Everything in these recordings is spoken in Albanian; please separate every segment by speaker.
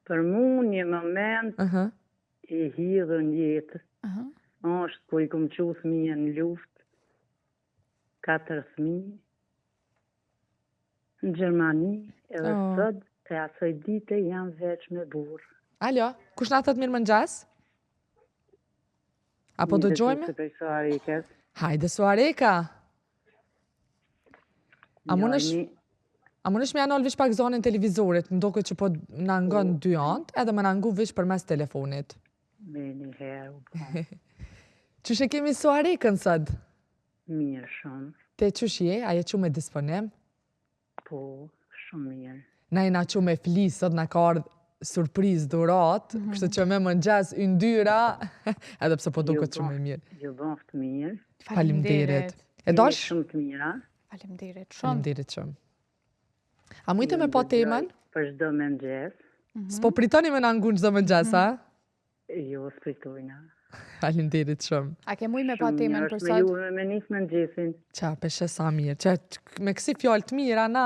Speaker 1: Për mu një moment i hidhën jetë, është ku i kom qu fëmijën në luft, 4 fëmijë, në Gjermani, edhe sot, e asoj dite jam veç me burë.
Speaker 2: Alo, kush na thot mirë mëngjes? Apo do gjojme? Hajde Suareka. A mundesh me anol vish pak zonën televizorit, më doket që po na ngon dy anë, edhe më na ngu vish përmes telefonit.
Speaker 1: Me një herë.
Speaker 2: Qysh e kemi Suarekën sot?
Speaker 1: Mirë shumë.
Speaker 2: Te qysh je? A je qume disponim?
Speaker 1: Po, shumë mirë.
Speaker 2: Na jena qume flis, sot na ka ardhë surpriz dhurat, kështu që me mëngjes yndyra, edhe pse po duket shumë mirë.
Speaker 1: Ju bëft mirë.
Speaker 2: Faleminderit. E dash?
Speaker 1: Shumë të mira.
Speaker 3: Faleminderit shumë.
Speaker 2: Faleminderit shumë. A mujte me pa temën?
Speaker 1: Për çdo mëngjes.
Speaker 2: S'po pritoni me na ngun çdo mëngjes, a?
Speaker 1: Jo, s'pritojna.
Speaker 2: Faleminderit shumë.
Speaker 3: A ke muj me pa temën për
Speaker 1: sot?
Speaker 3: sot?
Speaker 1: Me ju me nis mëngjesin.
Speaker 2: Qa, peshe sa mirë. Qa, me kësi fjallë të mira, na,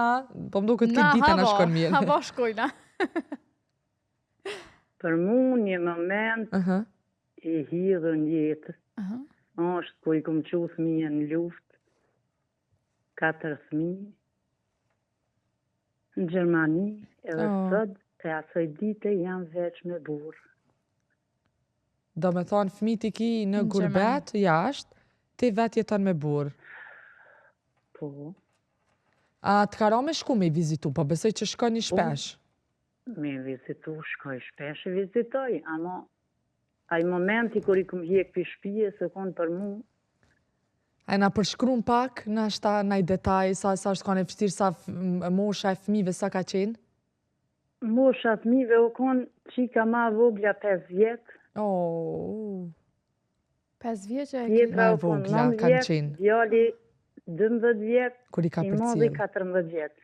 Speaker 2: po më duket këtë dita na shkon mirë.
Speaker 3: Na, hava shkojna.
Speaker 1: Për mu një moment i hidhën jetë, është ku i kom qu fëmijën në luft, 4 fëmijë, në Gjermani, edhe sot, e asoj dite jam veç me burë.
Speaker 2: Do me thonë fëmijët i ki në gurbet, jashtë, ti vet jeton me burë.
Speaker 1: Po.
Speaker 2: A të karo me shku me i vizitu, po besoj që shkon një shpesh?
Speaker 1: Me vizitu, shkoj shpesh e vizitoj, ama ai momenti kur i kom hjek për shpije, se konë për mu.
Speaker 2: A na përshkruan pak, na shta naj detaj, sa është konë e fështirë, sa mosha e fëmive, sa ka qenë?
Speaker 1: Mosha fëmive u konë qika ma vogla 5 vjetë.
Speaker 3: 5 vjetë e
Speaker 2: Ma vogla kanë qenë.
Speaker 1: Djali 12 vjetë,
Speaker 2: i
Speaker 1: modhi 14 vjetë.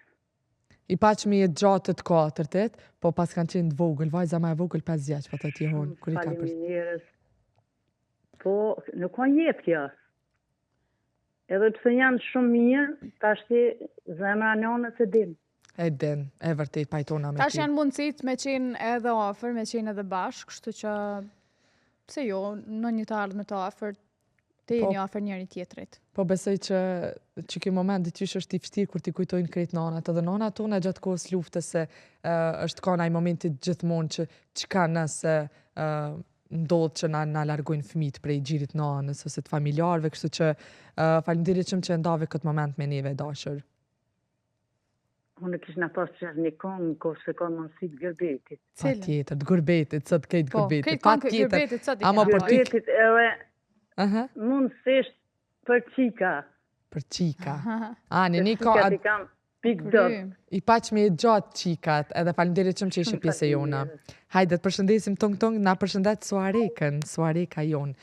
Speaker 2: I pa që mi jetë gjatët 4-tet, po pas kanë qenë të vogël, vajza ma e vogël 5 vjeç, po të tjehon.
Speaker 1: Faleminderit. Po, nuk ka jetë kjo. Edhe pëse janë shumë mirë, tashti zemra njonës e din.
Speaker 2: E din, e vërtet pajtona me ti.
Speaker 3: Tash janë mundësit me qenë edhe ofër, me qenë edhe bashkë, kështu që, pse jo, në një të ardhë me të ofër, te jeni ofër njëri tjetrit.
Speaker 2: Po besoj që ky moment dyqysh është i vështirë kur ti kujtojnë krejt nanat, edhe nanat tona gjatë kohës luftës se është ka naj momentit gjithmonë që qka nëse ndodhë që na largojnë fëmijët prej gjirit nanës ose të familjarëve, kështu që faleminderit shumë që ndave këtë moment me neve dashur.
Speaker 1: Unë kish na pas që një kongë në kohë se ka mënësi të gërbetit.
Speaker 2: Pa tjetër, të gërbetit, sot kejtë gërbetit.
Speaker 3: Po, kejtë gërbetit, sot i
Speaker 2: ka.
Speaker 1: Gërbetit mundësisht për qika.
Speaker 2: Për qika. Ani, një ka...
Speaker 1: Qikat i kam pik dot.
Speaker 2: I pa që me gjatë qikat, edhe faleminderit shumë që ishe pjesë e jona. Hajde, të përshëndesim tong-tong, na përshëndet Suarekën, Suareka jonë.